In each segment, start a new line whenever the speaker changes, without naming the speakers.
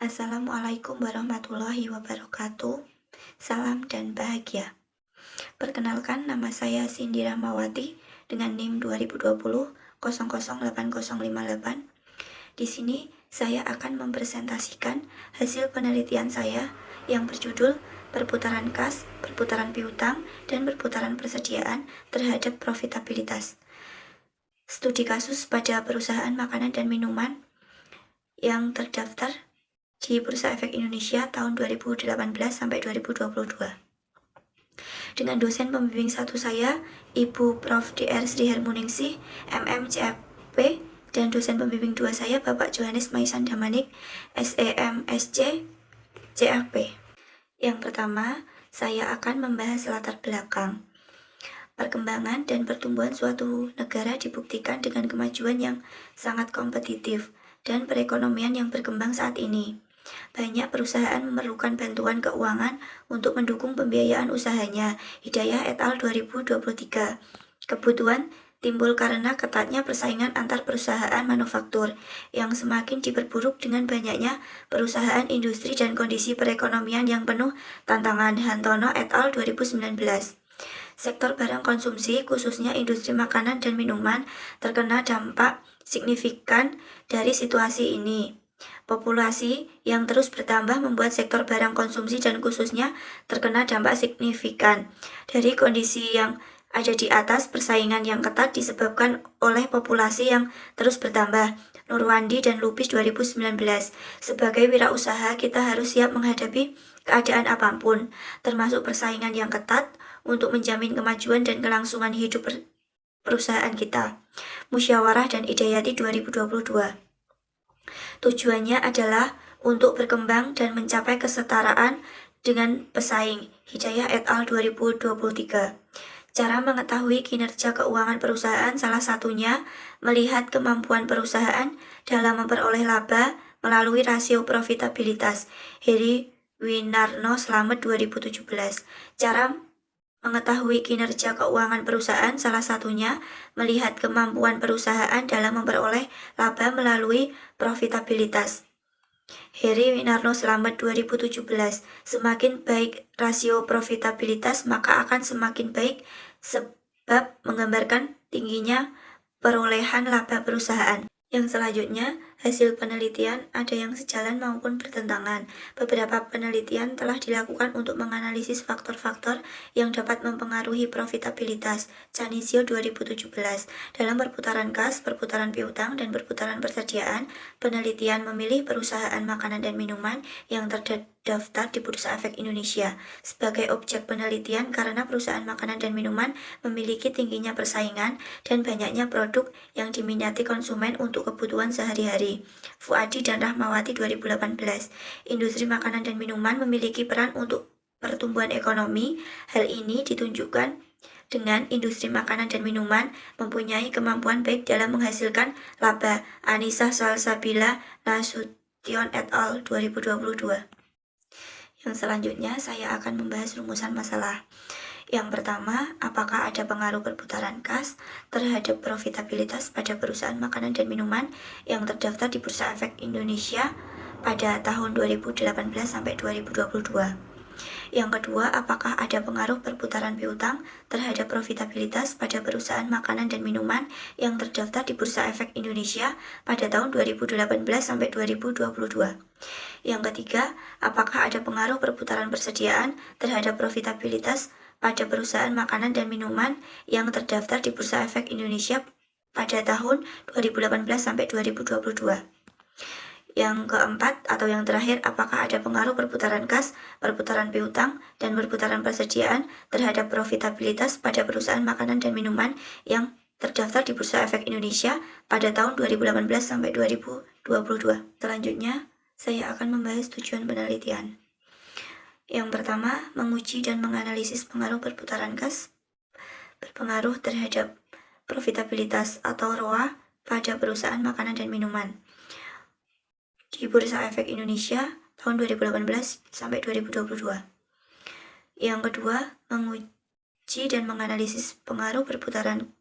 Assalamualaikum warahmatullahi wabarakatuh. Salam dan bahagia. Perkenalkan, nama saya Cindy Rahmawati dengan NIM 2020 008058. Di sini saya akan mempresentasikan hasil penelitian saya yang berjudul perputaran kas, perputaran piutang, dan perputaran persediaan terhadap profitabilitas. Studi kasus pada perusahaan makanan dan minuman yang terdaftar di Bursa Efek Indonesia tahun 2018 sampai 2022. Dengan dosen pembimbing satu saya, Ibu Prof. Dr. Sri Harmuningsih, MM CFP, dan dosen pembimbing dua saya, Bapak Johannes Maisan Damanik, SEM SC CFP. Yang pertama, saya akan membahas latar belakang. Perkembangan dan pertumbuhan suatu negara dibuktikan dengan kemajuan yang sangat kompetitif dan perekonomian yang berkembang saat ini. Banyak perusahaan memerlukan bantuan keuangan untuk mendukung pembiayaan usahanya. Hidayah et al. 2023. Kebutuhan timbul karena ketatnya persaingan antar perusahaan manufaktur yang semakin diperburuk dengan banyaknya perusahaan industri dan kondisi perekonomian yang penuh tantangan. Hantono et al. 2019. Sektor barang konsumsi, khususnya industri makanan dan minuman, terkena dampak signifikan dari situasi ini. Populasi yang terus bertambah membuat sektor barang konsumsi dan khususnya terkena dampak signifikan. Dari kondisi yang ada di atas, persaingan yang ketat disebabkan oleh populasi yang terus bertambah. Nurwandi dan Lubis 2019. Sebagai wirausaha, kita harus siap menghadapi keadaan apapun, termasuk persaingan yang ketat, untuk menjamin kemajuan dan kelangsungan hidup perusahaan kita. Musyawarah dan Hidayati 2022. Tujuannya adalah untuk berkembang dan mencapai kesetaraan dengan pesaing. Hidayah et al. 2023. Cara mengetahui kinerja keuangan perusahaan salah satunya melihat kemampuan perusahaan dalam memperoleh laba melalui rasio profitabilitas. Heri Winarno Slamet 2017. Cara mengetahui kinerja keuangan perusahaan salah satunya melihat kemampuan perusahaan dalam memperoleh laba melalui profitabilitas. Heri Winarno Slamet 2017. Semakin baik rasio profitabilitas, maka akan semakin baik sebab menggambarkan tingginya perolehan laba perusahaan. Yang selanjutnya, hasil penelitian ada yang sejalan maupun bertentangan. Beberapa penelitian telah dilakukan untuk menganalisis faktor-faktor yang dapat mempengaruhi profitabilitas. Canisio 2017. Dalam perputaran kas, perputaran piutang, dan perputaran persediaan, penelitian memilih perusahaan makanan dan minuman yang terdaftar di Bursa Efek Indonesia sebagai objek penelitian karena perusahaan makanan dan minuman memiliki tingginya persaingan dan banyaknya produk yang diminati konsumen untuk kebutuhan sehari-hari. Fuadi dan Rahmawati 2018. Industri makanan dan minuman memiliki peran untuk pertumbuhan ekonomi. Hal ini ditunjukkan dengan industri makanan dan minuman mempunyai kemampuan baik dalam menghasilkan laba. Anissa Salsabila Nasution et al. 2022. Yang selanjutnya saya akan membahas rumusan masalah. Yang pertama, apakah ada pengaruh perputaran kas terhadap profitabilitas pada perusahaan makanan dan minuman yang terdaftar di Bursa Efek Indonesia pada tahun 2018 sampai 2022? Yang kedua, apakah ada pengaruh perputaran piutang terhadap profitabilitas pada perusahaan makanan dan minuman yang terdaftar di Bursa Efek Indonesia pada tahun 2018 sampai 2022? Yang ketiga, apakah ada pengaruh perputaran persediaan terhadap profitabilitas pada perusahaan makanan dan minuman yang terdaftar di Bursa Efek Indonesia pada tahun 2018 sampai 2022. Yang keempat atau yang terakhir, apakah ada pengaruh perputaran kas, perputaran piutang, dan perputaran persediaan terhadap profitabilitas pada perusahaan makanan dan minuman yang terdaftar di Bursa Efek Indonesia pada tahun 2018 sampai 2022. Selanjutnya, saya akan membahas tujuan penelitian. Yang pertama, menguji dan menganalisis pengaruh perputaran kas berpengaruh terhadap profitabilitas atau ROA pada perusahaan makanan dan minuman di Bursa Efek Indonesia tahun 2018 sampai 2022. Yang kedua, menguji dan menganalisis pengaruh perputaran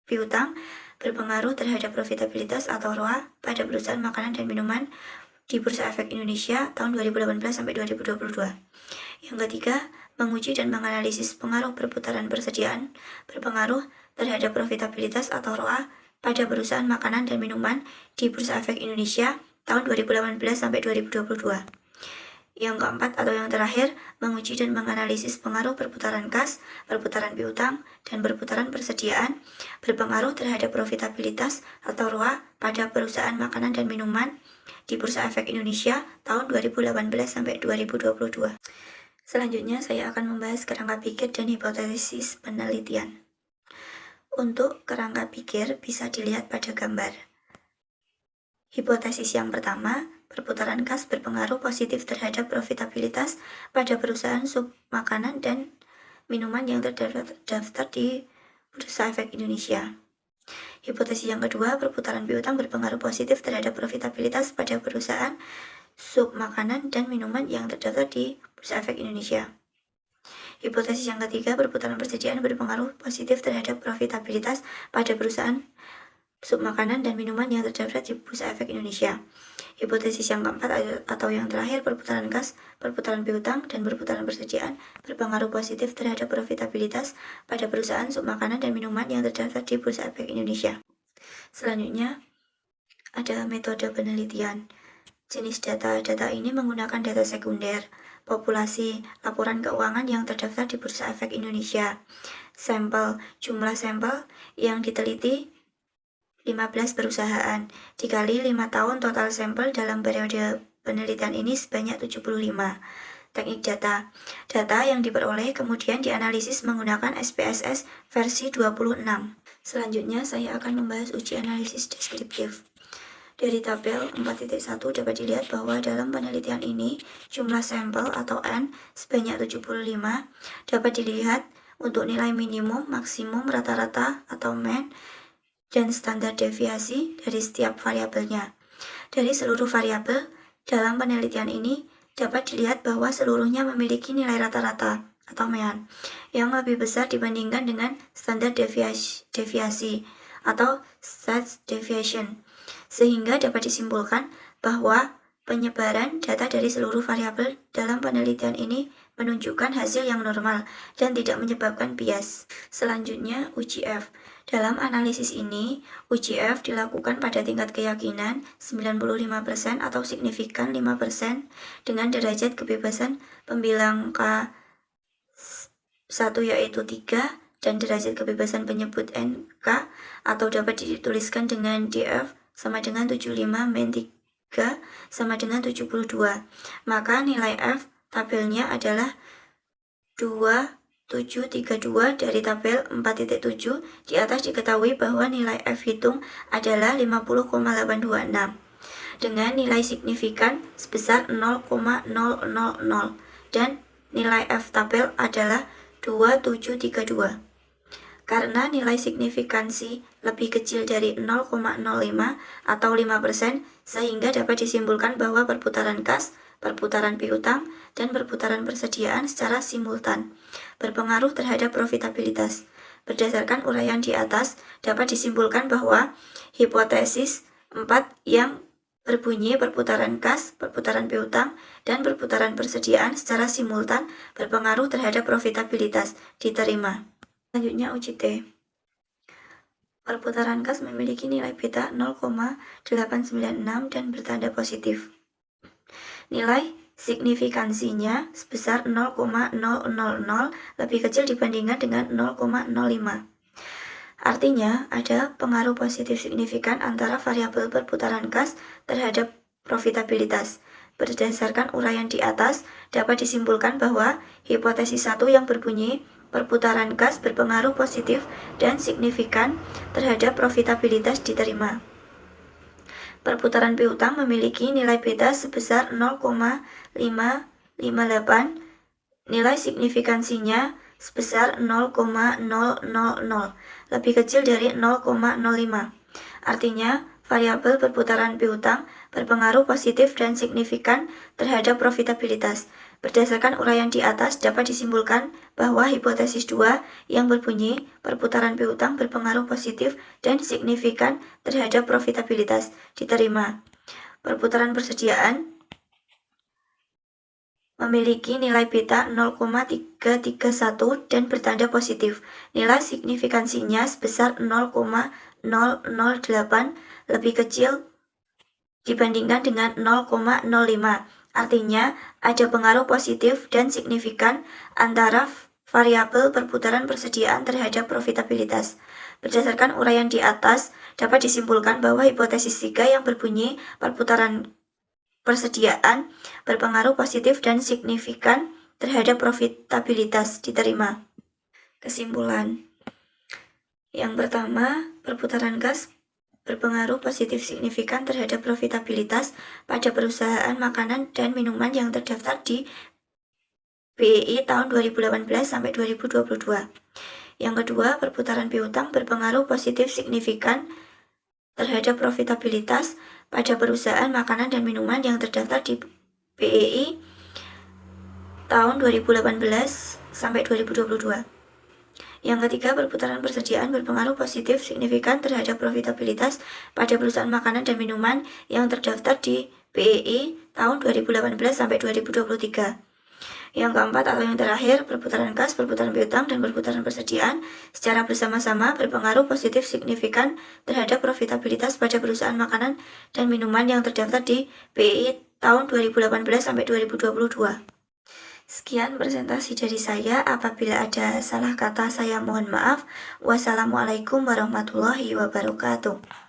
piutang berpengaruh terhadap profitabilitas atau ROA pada perusahaan makanan dan minuman di Bursa Efek Indonesia tahun 2018 sampai 2022. Yang ketiga, menguji dan menganalisis pengaruh perputaran persediaan berpengaruh terhadap profitabilitas atau ROA pada perusahaan makanan dan minuman di Bursa Efek Indonesia tahun 2018 sampai 2022. Yang keempat atau yang terakhir, menguji dan menganalisis pengaruh perputaran kas, perputaran piutang, dan perputaran persediaan berpengaruh terhadap profitabilitas atau ROA pada perusahaan makanan dan minuman di Bursa Efek Indonesia tahun 2018 sampai 2022. Selanjutnya, saya akan membahas kerangka pikir dan hipotesis penelitian. Untuk kerangka pikir bisa dilihat pada gambar. Hipotesis yang pertama, perputaran kas berpengaruh positif terhadap profitabilitas pada perusahaan sub makanan dan minuman yang terdaftar di Bursa Efek Indonesia. Hipotesis yang kedua, perputaran piutang berpengaruh positif terhadap profitabilitas pada perusahaan sub makanan dan minuman yang terdaftar di Bursa Efek Indonesia. Hipotesis yang ketiga, perputaran persediaan berpengaruh positif terhadap profitabilitas pada perusahaan sub makanan dan minuman yang terdaftar di Bursa Efek Indonesia. Hipotesis yang keempat atau yang terakhir, perputaran kas, perputaran piutang, dan perputaran persediaan berpengaruh positif terhadap profitabilitas pada perusahaan sub makanan dan minuman yang terdaftar di Bursa Efek Indonesia. Selanjutnya, ada metode penelitian. Jenis data ini menggunakan data sekunder, populasi, laporan keuangan yang terdaftar di Bursa Efek Indonesia, sampel, jumlah sampel yang diteliti 15 perusahaan, dikali 5 tahun total sampel dalam periode penelitian ini sebanyak 75. Teknik data. Data yang diperoleh kemudian dianalisis menggunakan SPSS versi 26. Selanjutnya saya akan membahas uji analisis deskriptif. Dari tabel 4.1 dapat dilihat bahwa dalam penelitian ini jumlah sampel atau N sebanyak 75 dapat dilihat untuk nilai minimum, maksimum, rata-rata atau mean, dan standar deviasi dari setiap variabelnya. Dari seluruh variabel dalam penelitian ini dapat dilihat bahwa seluruhnya memiliki nilai rata-rata atau mean yang lebih besar dibandingkan dengan standar deviasi atau stats deviation, sehingga dapat disimpulkan bahwa penyebaran data dari seluruh variabel dalam penelitian ini menunjukkan hasil yang normal dan tidak menyebabkan bias. Selanjutnya, uji F. Dalam analisis ini, uji F dilakukan pada tingkat keyakinan 95% atau signifikan 5% dengan derajat kebebasan pembilang K1 yaitu 3 dan derajat kebebasan penyebut NK atau dapat dituliskan dengan DF sama dengan 75 min 3 sama dengan 72. Maka nilai F tabelnya adalah 2732 dari tabel 4.7. Di atas diketahui bahwa nilai F hitung adalah 50,826 dengan nilai signifikan sebesar 0,000 dan nilai F tabel adalah 2732. Karena nilai signifikansi lebih kecil dari 0,05 atau 5%, sehingga dapat disimpulkan bahwa perputaran kas, perputaran piutang, dan perputaran persediaan secara simultan berpengaruh terhadap profitabilitas. Berdasarkan uraian di atas, dapat disimpulkan bahwa hipotesis 4 yang berbunyi perputaran kas, perputaran piutang, dan perputaran persediaan secara simultan berpengaruh terhadap profitabilitas diterima. Selanjutnya uji T. Perputaran kas memiliki nilai beta 0,896 dan bertanda positif. Nilai signifikansinya sebesar 0,000 lebih kecil dibandingkan dengan 0,05. Artinya, ada pengaruh positif signifikan antara variabel perputaran kas terhadap profitabilitas. Berdasarkan uraian di atas, dapat disimpulkan bahwa hipotesis 1 yang berbunyi perputaran kas berpengaruh positif dan signifikan terhadap profitabilitas diterima. Perputaran piutang memiliki nilai beta sebesar 0,558, nilai signifikansinya sebesar 0,000, lebih kecil dari 0,05. Artinya, variabel perputaran piutang berpengaruh positif dan signifikan terhadap profitabilitas. Berdasarkan uraian di atas, dapat disimpulkan bahwa hipotesis 2 yang berbunyi perputaran piutang berpengaruh positif dan signifikan terhadap profitabilitas diterima. perputaran persediaan memiliki nilai beta 0,331 dan bertanda positif. Nilai signifikansinya sebesar 0,008 lebih kecil dibandingkan dengan 0,05. Artinya, ada pengaruh positif dan signifikan antara variabel perputaran persediaan terhadap profitabilitas. Berdasarkan uraian di atas, dapat disimpulkan bahwa hipotesis 3 yang berbunyi perputaran persediaan berpengaruh positif dan signifikan terhadap profitabilitas diterima. Kesimpulan. Yang pertama, perputaran kas berpengaruh positif signifikan terhadap profitabilitas pada perusahaan makanan dan minuman yang terdaftar di BEI tahun 2018 sampai 2022. Yang kedua, perputaran piutang berpengaruh positif signifikan terhadap profitabilitas pada perusahaan makanan dan minuman yang terdaftar di BEI tahun 2018 sampai 2022. Yang ketiga, perputaran persediaan berpengaruh positif signifikan terhadap profitabilitas pada perusahaan makanan dan minuman yang terdaftar di BEI tahun 2018 sampai 2023. Yang keempat atau yang terakhir, perputaran kas, perputaran piutang, dan perputaran persediaan secara bersama-sama berpengaruh positif signifikan terhadap profitabilitas pada perusahaan makanan dan minuman yang terdaftar di BEI tahun 2018 sampai 2022. Sekian presentasi dari saya. Apabila ada salah kata, saya mohon maaf. Wassalamualaikum warahmatullahi wabarakatuh.